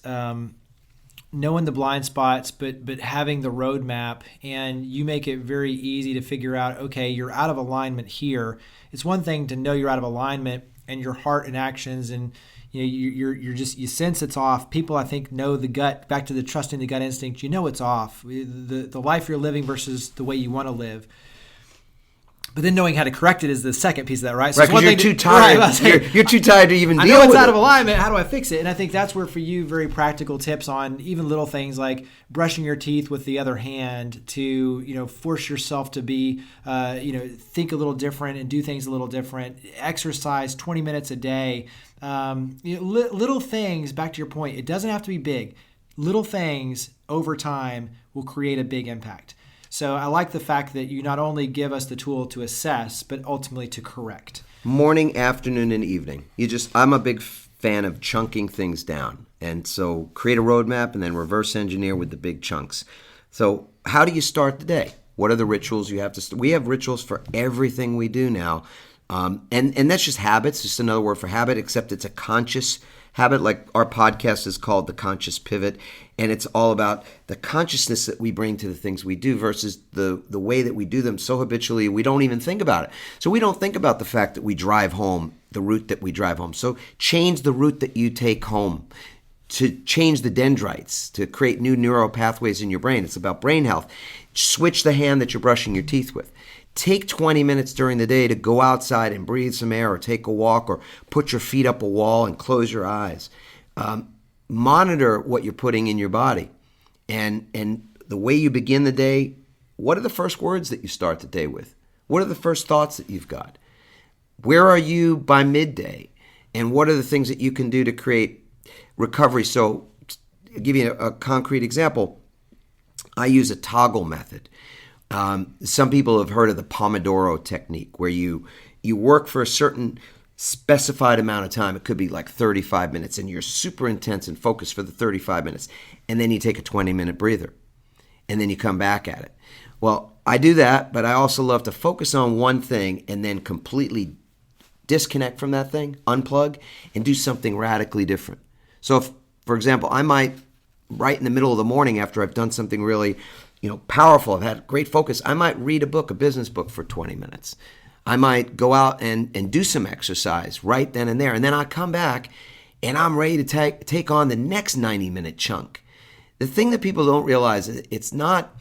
S2: knowing the blind spots, but having the roadmap, and you make it very easy to figure out, okay, you're out of alignment here. It's one thing to know you're out of alignment and your heart and actions, and you sense it's off. People, I think, know the gut, back to the trusting the gut instinct. It's off. The life you're living versus the way you want to live. But then knowing how to correct it is the second piece of that, right?
S3: So because you're too tired. Right, you're too tired to even deal with it. I know it's
S2: out of alignment. How do I fix it? And I think that's where, for you, very practical tips on even little things like brushing your teeth with the other hand to, force yourself to be, think a little different and do things a little different. Exercise 20 minutes a day. Little things, back to your point, it doesn't have to be big. Little things over time will create a big impact. So I like the fact that you not only give us the tool to assess, but ultimately to correct.
S3: Morning, afternoon, and evening. I'm a big fan of chunking things down. And so create a roadmap and then reverse engineer with the big chunks. So how do you start the day? What are the rituals you have to we have rituals for everything we do now. And that's just habits, just another word for habit, except it's a conscious habit. Like our podcast is called The Conscious Pivot, and it's all about the consciousness that we bring to the things we do versus the way that we do them so habitually we don't even think about it. So we don't think about the fact that we drive home, the route that we drive home. So change the route that you take home to change the dendrites, to create new neural pathways in your brain. It's about brain health. Switch the hand that you're brushing your teeth with. Take 20 minutes during the day to go outside and breathe some air or take a walk or put your feet up a wall and close your eyes. Monitor what you're putting in your body. And the way you begin the day, what are the first words that you start the day with? What are the first thoughts that you've got? Where are you by midday? And what are the things that you can do to create recovery? So I'll give you a concrete example. I use a toggle method. Some people have heard of the Pomodoro technique, where you work for a certain specified amount of time. It could be like 35 minutes, and you're super intense and focused for the 35 minutes. And then you take a 20-minute breather, and then you come back at it. Well, I do that, but I also love to focus on one thing and then completely disconnect from that thing, unplug, and do something radically different. So if, for example, I might, right in the middle of the morning after I've done something really powerful, I've had great focus, I might read a book, a business book for 20 minutes. I might go out and do some exercise right then and there. And then I come back and I'm ready to take on the next 90-minute chunk. The thing that people don't realize is it's not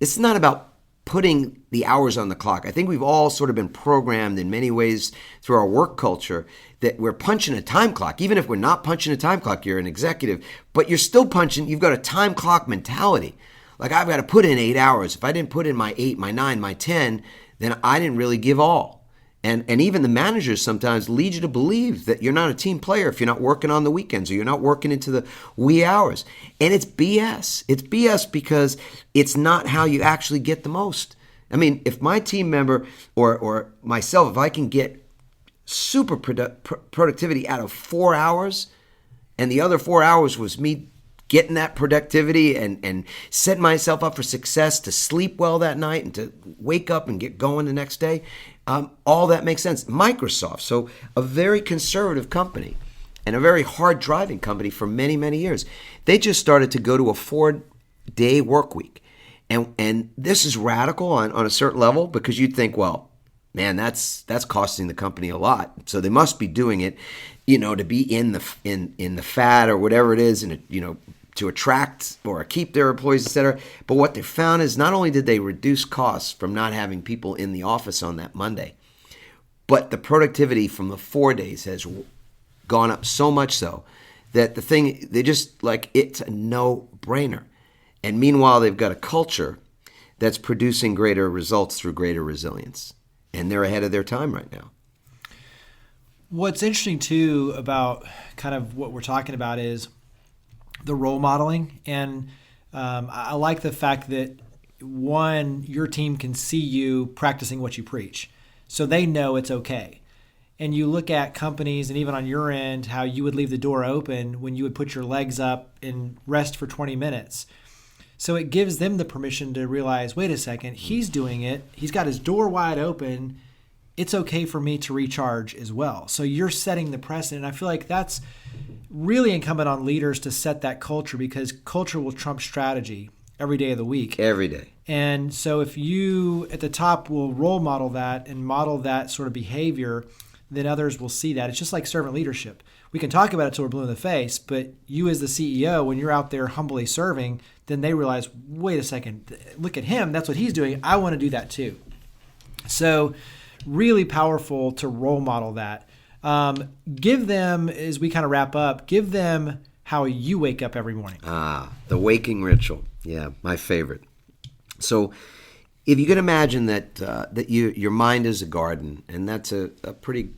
S3: about putting the hours on the clock. I think we've all sort of been programmed in many ways through our work culture that we're punching a time clock. Even if we're not punching a time clock, you're an executive, but you're still punching, you've got a time clock mentality. Like, I've got to put in 8 hours. If I didn't put in my 8, my 9, my 10, then I didn't really give all. And even the managers sometimes lead you to believe that you're not a team player if you're not working on the weekends or you're not working into the wee hours. And it's BS. It's BS because it's not how you actually get the most. I mean, if my team member or myself, if I can get super productivity out of 4 hours, and the other 4 hours was me getting that productivity and setting myself up for success, to sleep well that night and to wake up and get going the next day, all that makes sense. Microsoft, so a very conservative company and a very hard driving company for many, many years, they just started to go to a 4-day work week. And this is radical on a certain level, because you'd think, well, man, that's costing the company a lot. So they must be doing it, to be in the fat or whatever it is, and to attract or keep their employees, etc. But what they found is not only did they reduce costs from not having people in the office on that Monday, but the productivity from the 4 days has gone up so much so that they just, like, it's a no-brainer. And meanwhile, they've got a culture that's producing greater results through greater resilience. And they're ahead of their time right now.
S2: What's interesting, too, about kind of what we're talking about is the role modeling. And I like the fact that, one, your team can see you practicing what you preach. So they know it's okay. And you look at companies, and even on your end, how you would leave the door open when you would put your legs up and rest for 20 minutes. So it gives them the permission to realize, wait a second, he's doing it. He's got his door wide open. It's okay for me to recharge as well. So you're setting the precedent. And I feel like that's really incumbent on leaders to set that culture, because culture will trump strategy every day of the week.
S3: Every day.
S2: And so if you at the top will role model that and model that sort of behavior, then others will see that. It's just like servant leadership. We can talk about it till we're blue in the face, but you as the CEO, when you're out there humbly serving, then they realize, wait a second, look at him. That's what he's doing. I want to do that too. So really powerful to role model that. Give them, as we kind of wrap up, give them how you wake up every morning.
S3: The waking ritual. Yeah, my favorite. So if you could imagine that your mind is a garden, and that's a pretty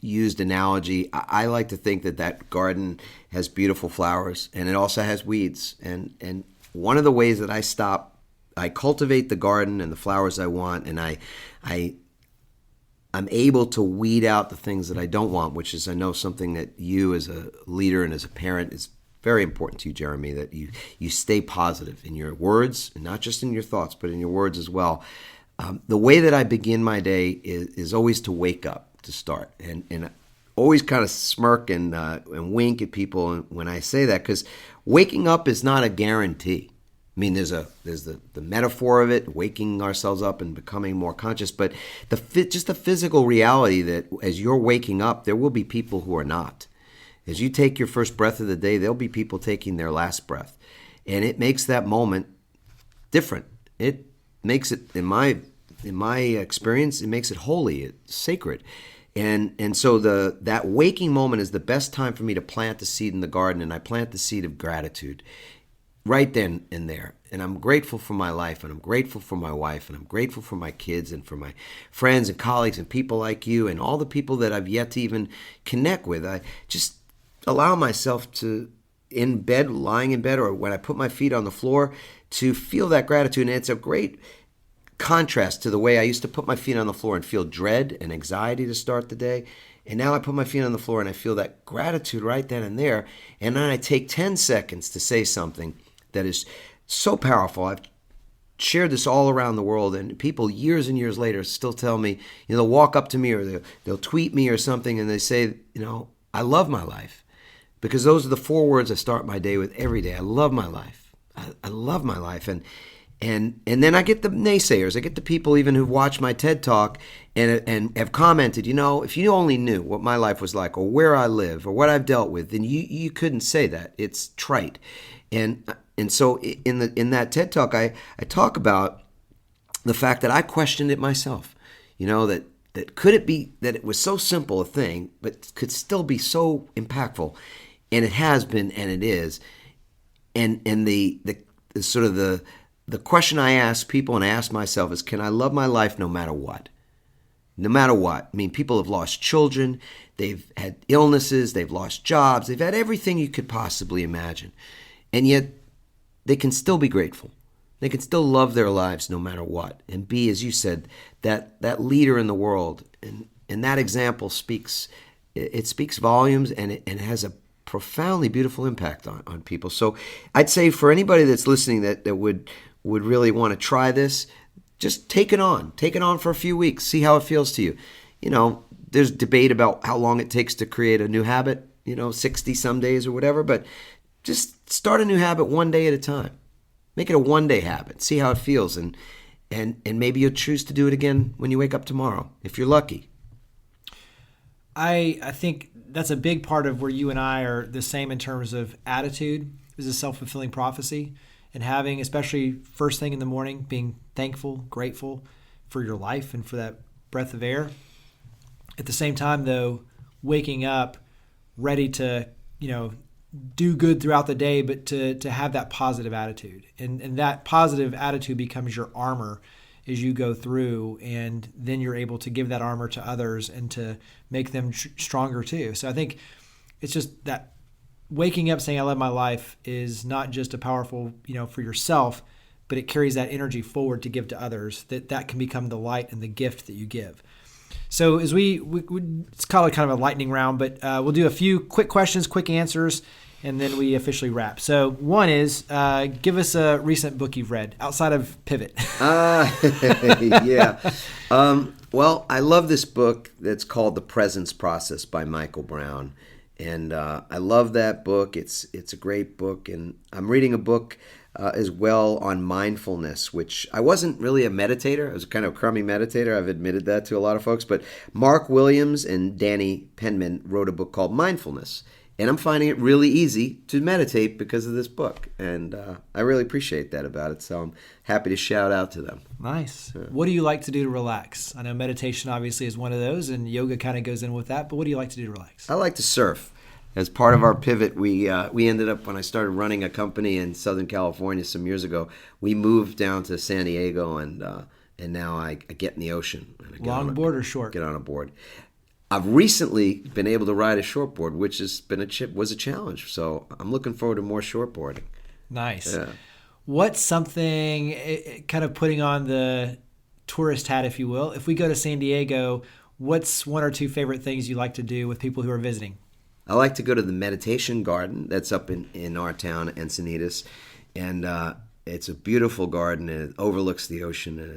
S3: used analogy. I like to think that garden has beautiful flowers, and it also has weeds. And one of the ways that I stop I cultivate the garden and the flowers I want, and I'm able to weed out the things that I don't want, which is, I know, something that you as a leader and as a parent is very important to you, Jeremy, that you stay positive in your words, and not just in your thoughts, but in your words as well. The way that I begin my day is always to wake up to start, and always kind of smirk and wink at people when I say that, because waking up is not a guarantee. I mean, there's the metaphor of it, waking ourselves up and becoming more conscious, but just the physical reality that as you're waking up, there will be people who are not. As you take your first breath of the day, there'll be people taking their last breath, and it makes that moment different. It makes it, in my experience, it makes it holy, it's sacred. And so that waking moment is the best time for me to plant the seed in the garden, and I plant the seed of gratitude right then and there. And I'm grateful for my life, and I'm grateful for my wife, and I'm grateful for my kids, and for my friends and colleagues and people like you, and all the people that I've yet to even connect with. I just allow myself to, in bed, lying in bed, or when I put my feet on the floor, to feel that gratitude. And it's a great contrast to the way I used to put my feet on the floor and feel dread and anxiety to start the day. And now I put my feet on the floor and I feel that gratitude right then and there. And then I take 10 seconds to say something that is so powerful. I've shared this all around the world, and people years and years later still tell me, they'll walk up to me, or they'll tweet me or something, and they say, I love my life. Because those are the 4 words I start my day with every day. I love my life. I love my life. And then I get the naysayers. I get the people even who've watched my TED Talk and have commented, if you only knew what my life was like, or where I live, or what I've dealt with, then you couldn't say that. It's trite. And so in that TED Talk, I talk about the fact that I questioned it myself. That could it be that it was so simple a thing, but could still be so impactful, and it has been, and it is. And the sort of the question I ask people and I ask myself is, can I love my life no matter what? No matter what. I mean, people have lost children, they've had illnesses, they've lost jobs, they've had everything you could possibly imagine. And yet they can still be grateful. They can still love their lives no matter what, and be, as you said, that leader in the world. And that example speaks volumes, and it has a profoundly beautiful impact on people. So I'd say for anybody that's listening that would really want to try this, just take it on for a few weeks, see how it feels to you. There's debate about how long it takes to create a new habit, 60 some days or whatever, but just start a new habit one day at a time. Make it a one-day habit. See how it feels, and maybe you'll choose to do it again when you wake up tomorrow, if you're lucky.
S2: I think that's a big part of where you and I are the same in terms of attitude, is a self-fulfilling prophecy, and having, especially first thing in the morning, being thankful, grateful for your life and for that breath of air. At the same time, though, waking up ready to, do good throughout the day, but to have that positive attitude. And that positive attitude becomes your armor as you go through, and then you're able to give that armor to others and to make them stronger too. So I think it's just that waking up saying I love my life is not just a powerful, for yourself, but it carries that energy forward to give to others, that can become the light and the gift that you give. So as we it's called kind of a lightning round, but we'll do a few quick questions, quick answers, and then we officially wrap. So one is, give us a recent book you've read outside of Pivot.
S3: Yeah. Well, I love this book that's called The Presence Process by Michael Brown. And I love that book. It's a great book. And I'm reading a book as well on mindfulness, which I wasn't really a meditator. I was kind of a crummy meditator. I've admitted that to a lot of folks. But Mark Williams and Danny Penman wrote a book called Mindfulness. And I'm finding it really easy to meditate because of this book. And I really appreciate that about it. So I'm happy to shout out to them.
S2: Nice. Yeah. What do you like to do to relax? I know meditation obviously is one of those, and yoga kind of goes in with that. But what do you like to do to relax?
S3: I like to surf. As part of our pivot, we ended up, when I started running a company in Southern California some years ago, we moved down to San Diego, and now I get in the ocean. And I get
S2: Longboard or short?
S3: Get on a board. I've recently been able to ride a shortboard, which has been was a challenge. So I'm looking forward to more shortboarding.
S2: Nice.
S3: Yeah.
S2: what's something, kind of putting on the tourist hat, if you will, if we go to San Diego, what's one or two favorite things you like to do with people who are visiting?
S3: I like to go to the meditation garden that's up in our town, Encinitas, and it's a beautiful garden, and it overlooks the ocean, and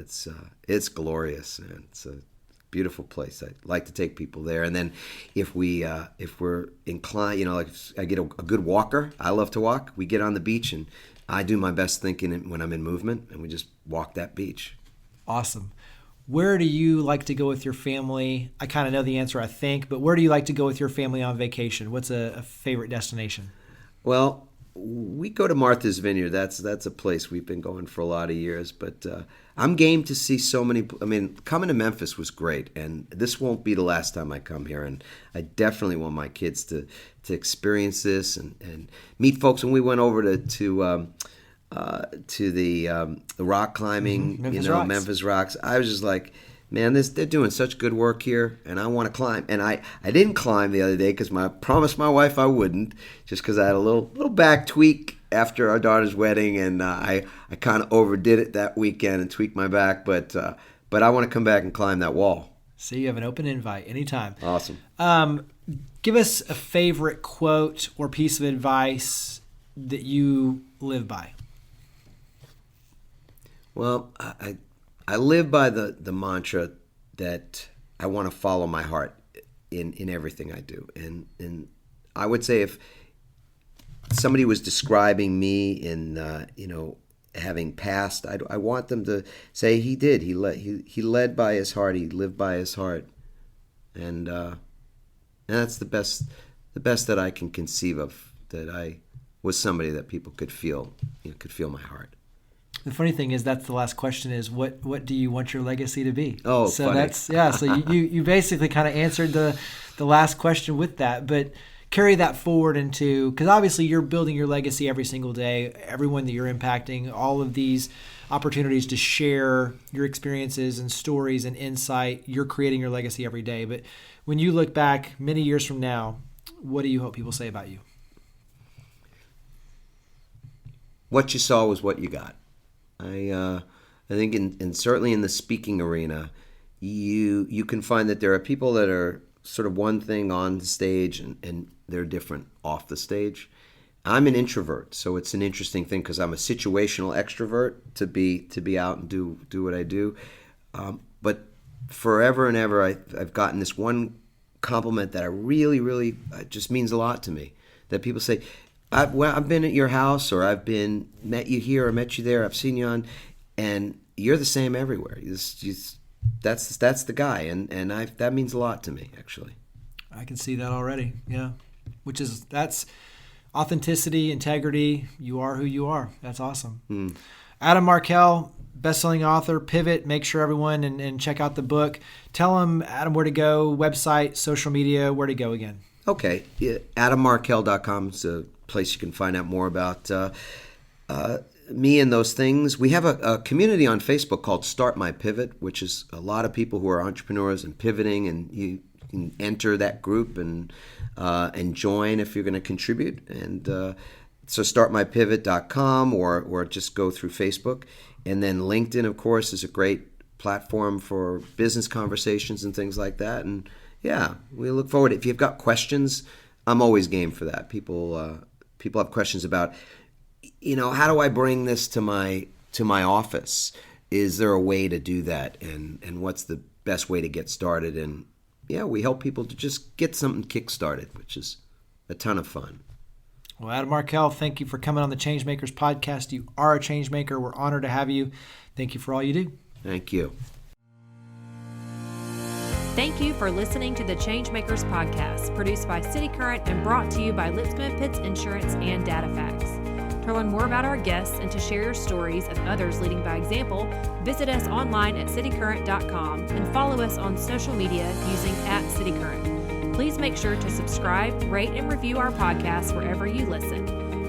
S3: it's glorious, and it's a beautiful place. I like to take people there, and then if we're inclined, like if I get a good walker. I love to walk. We get on the beach, and I do my best thinking when I'm in movement, and we just walk that beach.
S2: Awesome. Where do you like to go with your family? I kind of know the answer, I think, but where do you like to go with your family on vacation? What's a favorite destination?
S3: Well, we go to Martha's Vineyard. That's a place we've been going for a lot of years. But I'm game to see so many. I mean, coming to Memphis was great, and this won't be the last time I come here. And I definitely want my kids to experience this and meet folks. When we went over to the rock climbing, Memphis Rocks, I was just like, man, they're doing such good work here, and I want to climb. And I didn't climb the other day because I promised my wife I wouldn't, just because I had a little back tweak after our daughter's wedding, and I kind of overdid it that weekend and tweaked my back. But I want to come back and climb that wall.
S2: So you have an open invite anytime.
S3: Awesome.
S2: Give us a favorite quote or piece of advice that you live by.
S3: Well, I live by the mantra that I want to follow my heart in everything I do. And I would say if somebody was describing me in, having passed, I want them to say he did. He led by his heart. He lived by his heart. And that's the best that I can conceive of, that I was somebody that people could feel my heart.
S2: The funny thing is, that's the last question is, what do you want your legacy to be?
S3: Oh,
S2: so
S3: funny.
S2: So you basically kind of answered the last question with that, but carry that forward into, because obviously you're building your legacy every single day, everyone that you're impacting, all of these opportunities to share your experiences and stories and insight, you're creating your legacy every day. But when you look back many years from now, what do you hope people say about you?
S3: What you saw was what you got. I think in certainly in the speaking arena, you can find that there are people that are sort of one thing on the stage and they're different off the stage. I'm an introvert, so it's an interesting thing because I'm a situational extrovert to be out and do what I do. But forever and ever, I've gotten this one compliment that I really, really just means a lot to me. That people say, I've been at your house, or I've met you here, or met you there. I've seen you on, and you're the same everywhere. That's the guy, and that means a lot to me, actually.
S2: I can see that already. Yeah, that's authenticity, integrity. You are who you are. That's awesome. Adam Markel, best-selling author, Pivot. Make sure everyone and check out the book. Tell them, Adam, where to go, website, social media, where to go again.
S3: Okay, AdamMarkel.com is a place you can find out more about me and those things. We have a community on Facebook called Start My Pivot, which is a lot of people who are entrepreneurs and pivoting, and you can enter that group and join if you're going to contribute. And so startmypivot.com or just go through Facebook. And then LinkedIn, of course, is a great platform for business conversations and things like that. And yeah, we look forward. If you've got questions, I'm always game for that. People have questions about, how do I bring this to my office? Is there a way to do that? And what's the best way to get started? And yeah, we help people to just get something kick-started, which is a ton of fun.
S2: Well, Adam Markel, thank you for coming on the ChangeMakers podcast. You are a change maker. We're honored to have you. Thank you for all you do.
S3: Thank you.
S1: Thank you for listening to the ChangeMakers podcast, produced by City Current and brought to you by Lipscomb & Pitts Insurance and DataFacts. To learn more about our guests and to share your stories of others leading by example, visit us online at citycurrent.com and follow us on social media using @CityCurrent. Please make sure to subscribe, rate, and review our podcast wherever you listen.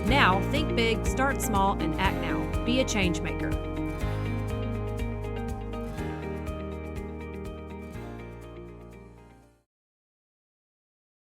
S1: Now, think big, start small, and act now. Be a change maker.